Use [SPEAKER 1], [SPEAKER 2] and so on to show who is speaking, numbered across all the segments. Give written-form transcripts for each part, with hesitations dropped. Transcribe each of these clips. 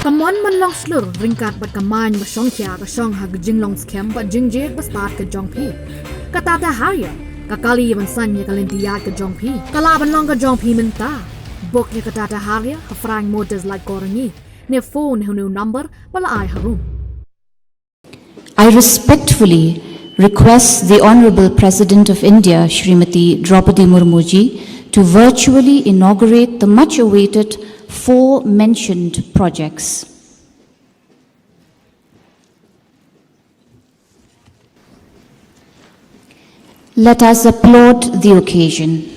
[SPEAKER 1] Kamon man long slur ringkat bat kamany masong kya ka shong hag jinglong scam bat jingjet bas tat ka jong pi. Katata haya kakali man san ya kalintiyat ka jong pi. Kalaban long ka jong pi minta. Bok ya katata haya ka frang motors like korangi. Ne phone hunu number bala ay harum.
[SPEAKER 2] I respectfully request the Honorable President of India, Srimati Draupadi Murmu ji, to virtually inaugurate the much-awaited 4 mentioned projects. Let us applaud the occasion.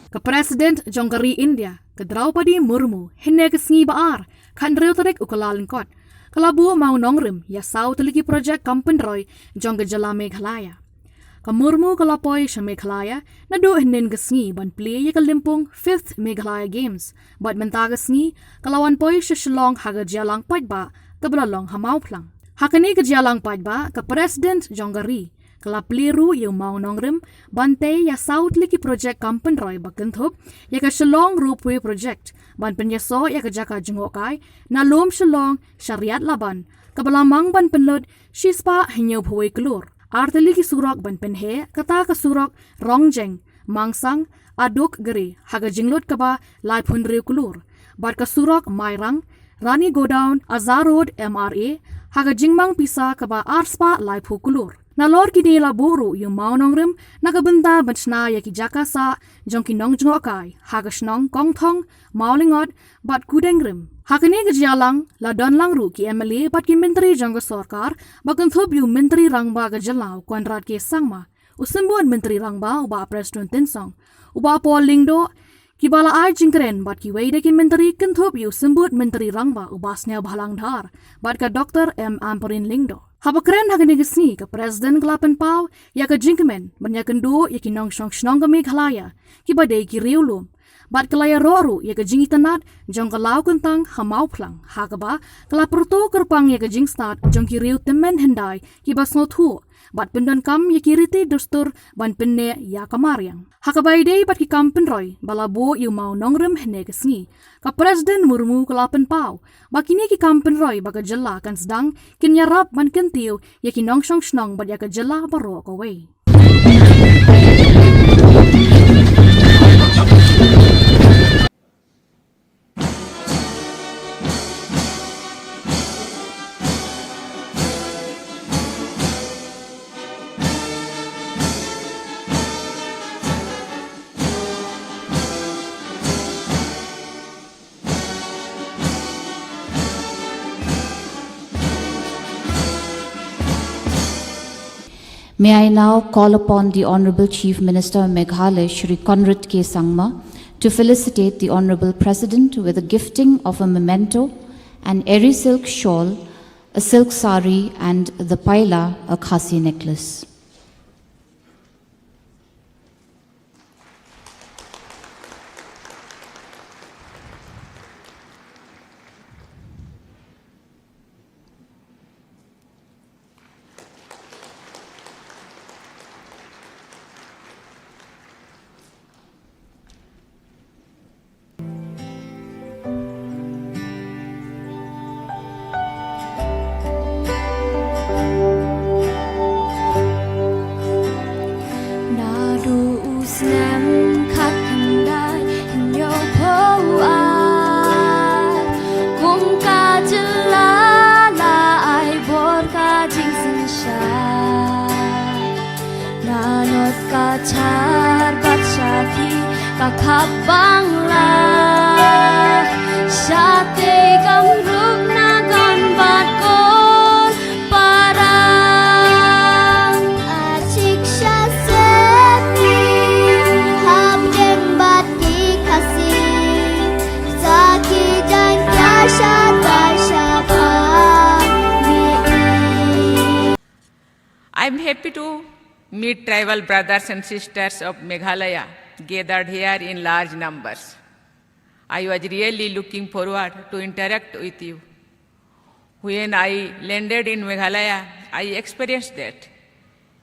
[SPEAKER 1] Ka President Jongari India, ka Draupadi Murmu, hinne ka sngi baar, kan reutarek ukalalin kot, kalabu mau nongrim, ya sau teliki project kampen roy, jong jylla Meghalaya. Ka Murmu kalapoy sa Meghalaya, na do hinnen ka sngi ban play ya kalimpong 5th Meghalaya Games, bat menta ka sngi, kalawan poy sa Shillong haga jylang pajba, kabalalong hamaw plang. Hakani ka jylang pajba, ka President Jongari, kala pliru yung mau nongrim bante ya south liki project kampen roy bakenthop ya ka Shillong Roopway project ban penyaso ya ka jaka jengokai na lom Shillong syariat laban kabalamang ban penlod shispa hinyo bhuai kelur arteli ki surak ban Pynneh kata ka surak rongjeng mangsang aduk geri haga jinglot kaba lai phunriu kelur bat ka surak Mariang Rani go down Azar Road MRA haga jingmang pisa kaba arspa lai phu kelur na lor ki dela buru yung mau nongrim nakabenta bachna ya ki jaka sa jong ki nong jongokai hagas nong kong thong maulingot bat kudengrim hakani ka jyalang la don lang ru ki MLA bat ki menteri jong sarkar bakan thob yu menteri rangba ka jylla kwanrat ke sangma usimbon menteri rangba uba president tinsong uba pol lingdo ki bala ai jingkren bat ki weide ki menteri kan thob yu simbut menteri rangba uba snya bhalang dhar bat ka Dr. M. Amperin lingdo Habakren hagani gesni ka President Glapen Pau ya ka jingkemen banyakan do ya ki nong shong shnong ka Meghalaya ki badai ki riulum bat kalaya roru ya ka jingi tanat jong ka lau kentang hamau plang hakaba kala Pyrto Kyrpang ya ka Jingstad jong ki riu temen hendai ki basno thu bat pendon kam ya ki riti dustur ban Pynneh ya ka Mariang hakabai dei bat ki kam penroy balabo yu mau nongrem hene gesni ka President Murmu Glapen Pau bakini ki kam penroy baka jylla kan sedang kinyarap man kentiu ya ki nong shong shnong bat ya ka jylla baro ka wei
[SPEAKER 2] May I now call upon the Honorable Chief Minister of Meghalaya, Shri Conrad K. Sangma, to felicitate the Honorable President with a gifting of a memento, an eri silk shawl, a silk sari, and the paila, a khasi necklace.
[SPEAKER 3] Khubor Sate gamruk nagan bat kol parang Achik shaseti habden bat ki khasi Khasi Jaintia shata shapa.
[SPEAKER 4] I'm happy to meet tribal brothers and sisters of Meghalaya gathered here in large numbers. I was really looking forward to interact with you. When I landed in Meghalaya, I experienced that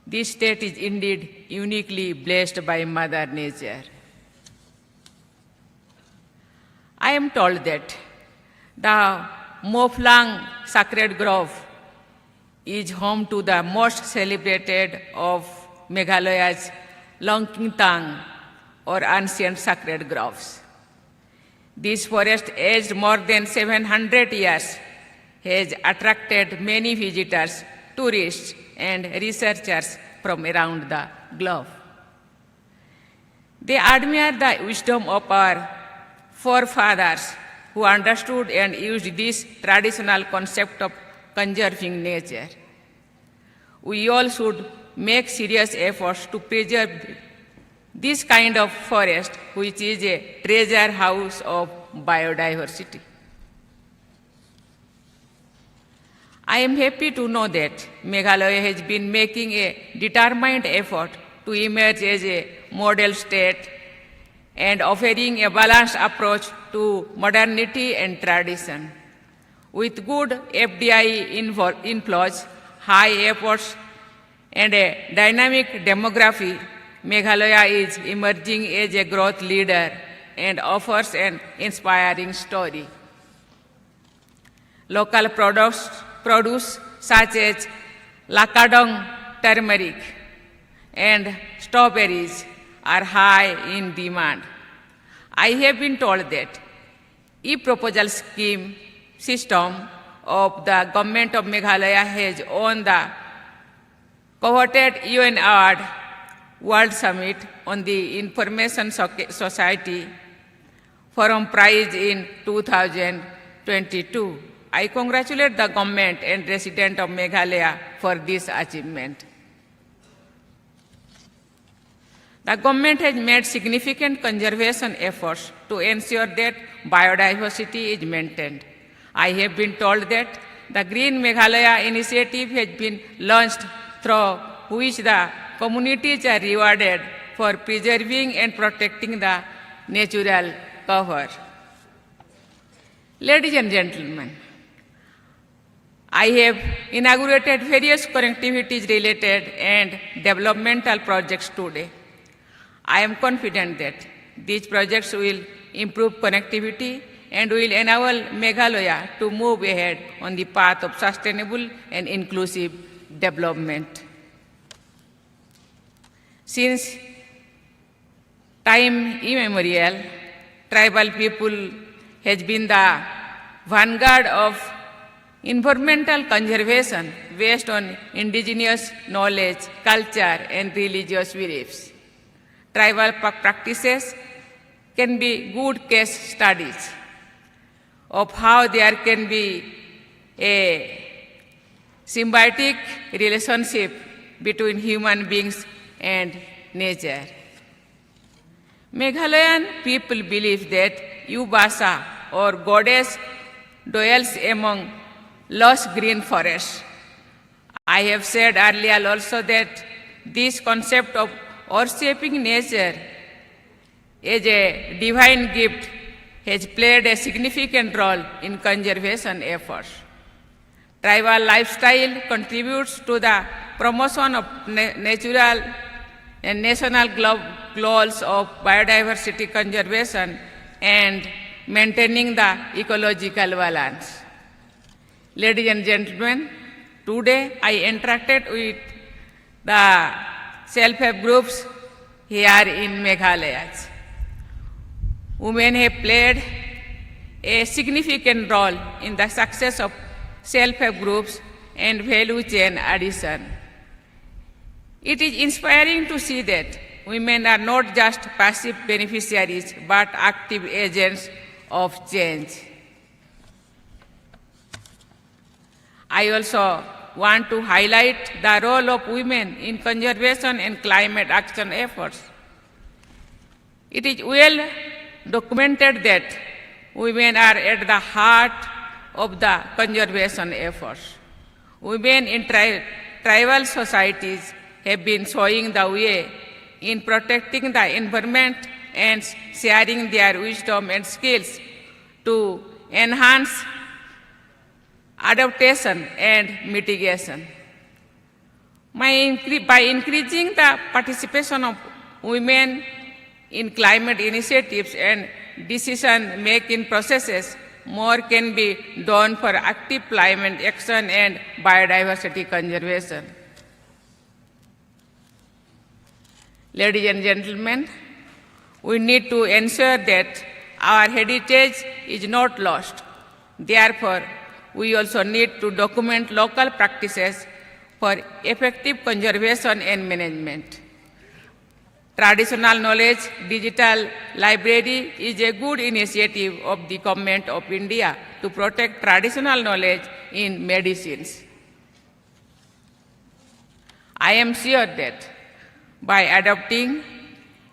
[SPEAKER 4] this state is indeed uniquely blessed by Mother Nature. I am told that the Moflang Sacred Grove is home to the most celebrated of Meghalaya's Longkingtang or ancient sacred groves. This forest, aged more than 700 years, has attracted many visitors, tourists, and researchers from around the globe. They admire the wisdom of our forefathers who understood and used this traditional concept of conserving nature. We all should make serious efforts to preserve this kind of forest, which is a treasure house of biodiversity. I am happy to know that Meghalaya has been making a determined effort to emerge as a model state and offering a balanced approach to modernity and tradition. With good FDI inflows, high efforts, and a dynamic demography, Meghalaya is emerging as a growth leader and offers an inspiring story. Local produce such as lakadong turmeric and strawberries are high in demand. I have been told that e-proposal scheme system of the government of Meghalaya has won the coveted UN Award World Summit on the Information Society Forum Prize in 2022. I congratulate the government and residents of Meghalaya for this achievement. The government has made significant conservation efforts to ensure that biodiversity is maintained. I have been told that the Green Meghalaya initiative has been launched through which the communities are rewarded for preserving and protecting the natural cover. Ladies and gentlemen, I have inaugurated various connectivity-related and developmental projects today. I am confident that these projects will improve connectivity and will enable Meghalaya to move ahead on the path of sustainable and inclusive development. Since time immemorial, tribal people has been the vanguard of environmental conservation based on indigenous knowledge, culture, and religious beliefs. Tribal practices can be good case studies of how there can be a symbiotic relationship between human beings and nature. Meghalayan people believe that Ubasa or goddess dwells among lush green forests. I have said earlier also that this concept of worshiping nature as a divine gift has played a significant role in conservation efforts. Tribal lifestyle contributes to the promotion of natural and national goals of biodiversity conservation and maintaining the ecological balance. Ladies and gentlemen, today I interacted with the self-help groups here in Meghalaya. Women have played a significant role in the success of self-help groups and value chain addition. It is inspiring to see that women are not just passive beneficiaries but active agents of change. I also want to highlight the role of women in conservation and climate action efforts. It is well documented that women are at the heart of the conservation efforts. Women in tribal societies have been showing the way in protecting the environment and sharing their wisdom and skills to enhance adaptation and mitigation. By increasing the participation of women in climate initiatives and decision-making processes, more can be done for active climate action and biodiversity conservation. Ladies and gentlemen, we need to ensure that our heritage is not lost. Therefore, we also need to document local practices for effective conservation and management. Traditional Knowledge Digital Library is a good initiative of the Government of India to protect traditional knowledge in medicines. I am sure that by adopting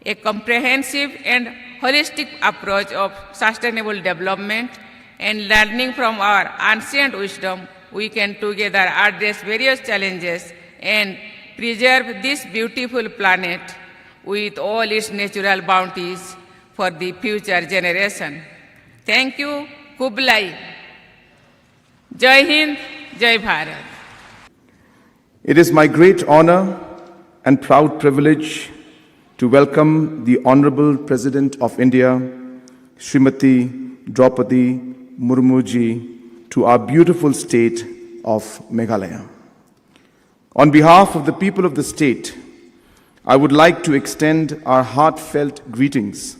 [SPEAKER 4] a comprehensive and holistic approach of sustainable development and learning from our ancient wisdom, we can together address various challenges and preserve this beautiful planet with all its natural bounties for the future generation. Thank you. Kublai. Jai Hind, Jai Bharat.
[SPEAKER 5] It is my great honor and proud privilege to welcome the Honorable President of India, Srimati Draupadi Murmu ji, to our beautiful state of Meghalaya. On behalf of the people of the state, I would like to extend our heartfelt greetings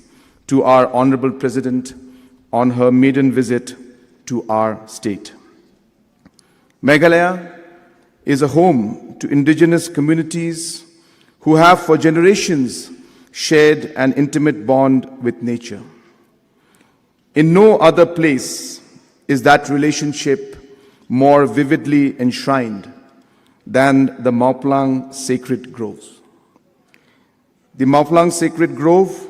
[SPEAKER 5] to our Honorable President on her maiden visit to our state. Meghalaya is a home to indigenous communities who have for generations shared an intimate bond with nature. In no other place is that relationship more vividly enshrined than the Mauplang Sacred Groves. The Mauplang Sacred Grove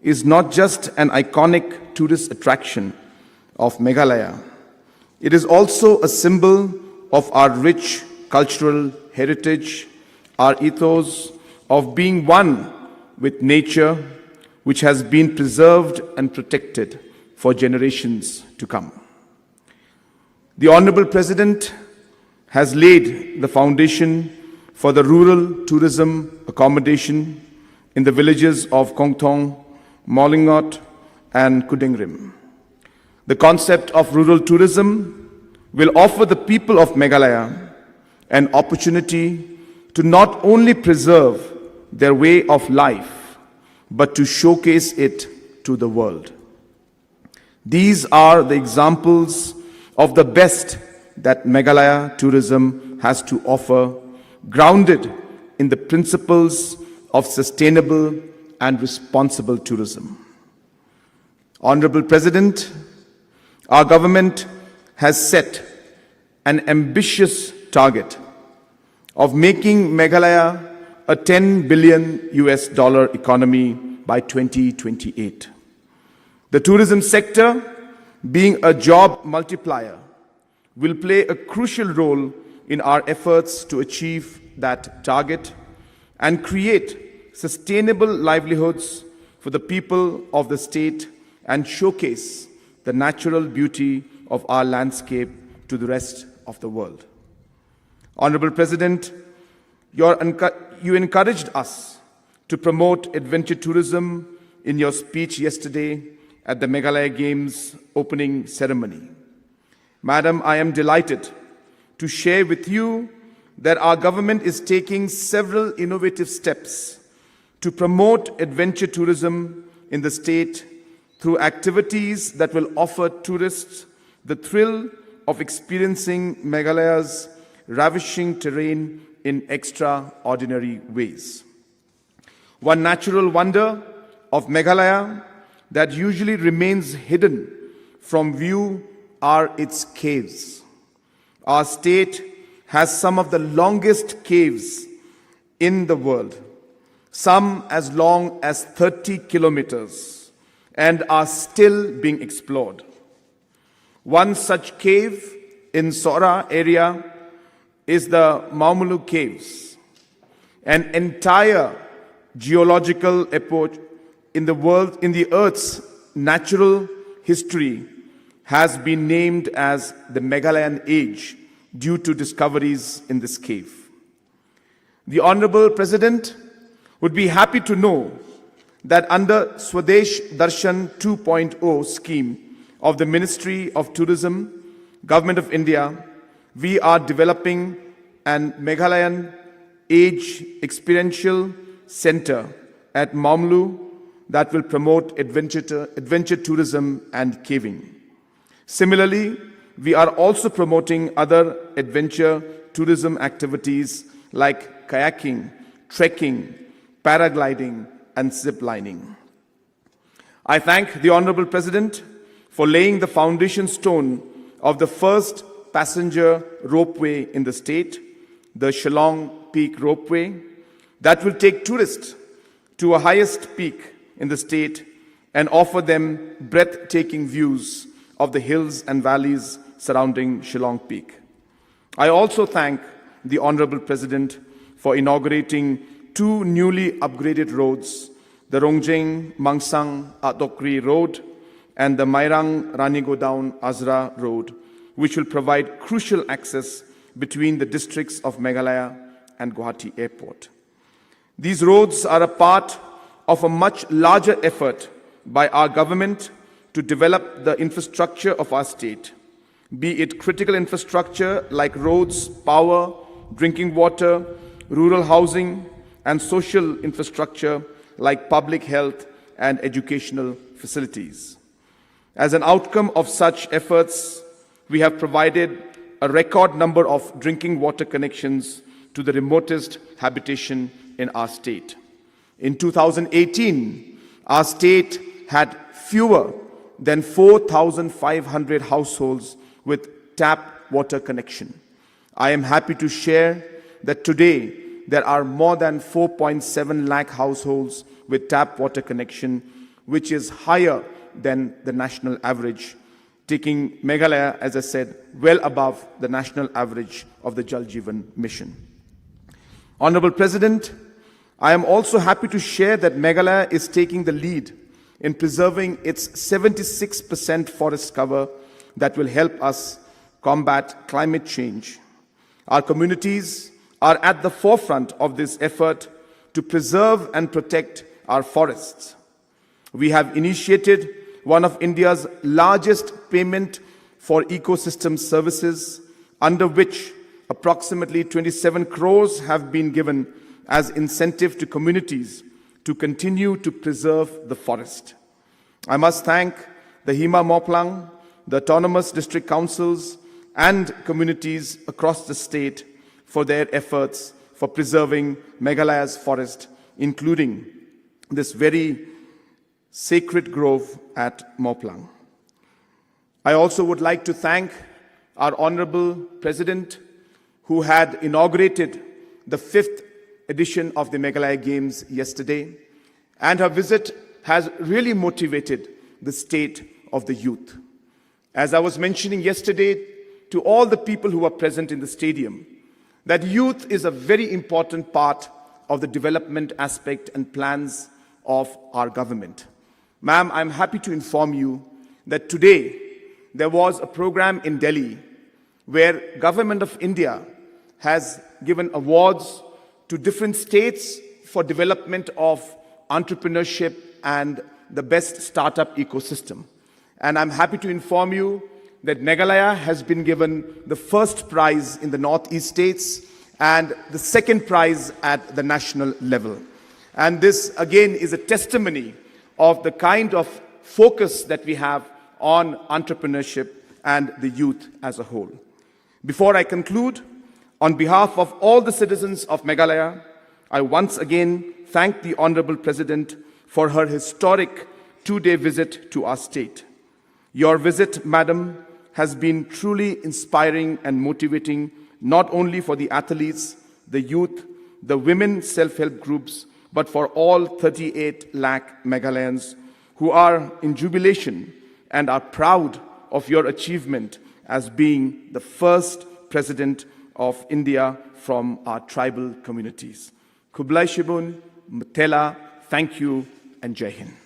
[SPEAKER 5] is not just an iconic tourist attraction of Meghalaya. It is also a symbol of our rich cultural heritage, our ethos of being one with nature, which has been preserved and protected for generations to come. The Honorable President has laid the foundation for the rural tourism accommodation in the villages of Kongthong, Molingot, and Kudingrim. The concept of rural tourism will offer the people of Meghalaya an opportunity to not only preserve their way of life, but to showcase it to the world. These are the examples of the best that Meghalaya tourism has to offer, grounded in the principles of sustainable and responsible tourism. Honorable President, our government has set an ambitious target of making Meghalaya a $10 billion economy by 2028. The tourism sector, being a job multiplier, will play a crucial role in our efforts to achieve that target and create sustainable livelihoods for the people of the state and showcase the natural beauty of our landscape to the rest of the world. Honorable President, you encouraged us to promote adventure tourism in your speech yesterday at the Meghalaya Games opening ceremony. Madam, I am delighted to share with you that our government is taking several innovative steps to promote adventure tourism in the state through activities that will offer tourists the thrill of experiencing Meghalaya's ravishing terrain in extraordinary ways. One natural wonder of Meghalaya that usually remains hidden from view are its caves. Our state has some of the longest caves in the world, some as long as 30 kilometers, and are still being explored. One such cave in Sora area is the Murmu Caves, an entire geological epoch in the Earth's natural history has been named as the Meghalayan Age due to discoveries in this cave. The Honorable President would be happy to know that under Swadesh Darshan 2.0 scheme of the Ministry of Tourism, Government of India, we are developing an Meghalayan Age Experiential Center at Murmu that will promote adventure tourism and caving. Similarly, we are also promoting other adventure tourism activities like kayaking, trekking, paragliding, and zip lining. I thank the Honorable President for laying the foundation stone of the first passenger ropeway in the state, the Shillong Peak Ropeway, that will take tourists to a highest peak in the state and offer them breathtaking views of the hills and valleys surrounding Shillong Peak. I also thank the Honorable President for inaugurating two newly upgraded roads, the Rongjeng Mangsang Atokri Road and the Mariang Ranigodown Azra Road, which will provide crucial access between the districts of Meghalaya and Guwahati Airport. These roads are a part of a much larger effort by our government to develop the infrastructure of our state, be it critical infrastructure like roads, power, drinking water, rural housing, and social infrastructure like public health and educational facilities. As an outcome of such efforts, we have provided a record number of drinking water connections to the remotest habitation in our state. In 2018, our state had fewer than 4,500 households with tap water connection. I am happy to share that today there are more than 4.7 lakh households with tap water connection, which is higher than the national average, taking Meghalaya, as I said, well above the national average of the Jal Jeevan mission. Honorable President, I am also happy to share that Meghalaya is taking the lead in preserving its 76% forest cover that will help us combat climate change. Our communities are at the forefront of this effort to preserve and protect our forests. We have initiated one of India's largest payment for ecosystem services, under which approximately 27 crores have been given as incentive to communities to continue to preserve the forest. I must thank the Hima Moplang, the autonomous district councils, and communities across the state for their efforts for preserving Meghalaya's forest, including this very sacred grove at Moplang. I also would like to thank our Honorable President, who had inaugurated the 5th edition of the Meghalaya Games yesterday, and her visit has really motivated the state of the youth. As I was mentioning yesterday to all the people who were present in the stadium, that youth is a very important part of the development aspect and plans of our government. Ma'am, I'm happy to inform you that today there was a program in Delhi where Government of India has given awards to different states for development of entrepreneurship and the best startup ecosystem. And I'm happy to inform you that Meghalaya has been given the first prize in the Northeast states and the second prize at the national level. And this again is a testimony of the kind of focus that we have on entrepreneurship and the youth as a whole. Before I conclude, on behalf of all the citizens of Meghalaya, I once again thank the Honorable President for her historic 2-day visit to our state. Your visit, Madam, has been truly inspiring and motivating, not only for the athletes, the youth, the women self-help groups, but for all 38 lakh Meghalayans who are in jubilation and are proud of your achievement as being the first president of India from our tribal communities. Kublai Shibun, Mtela, thank you, and Jai Hind.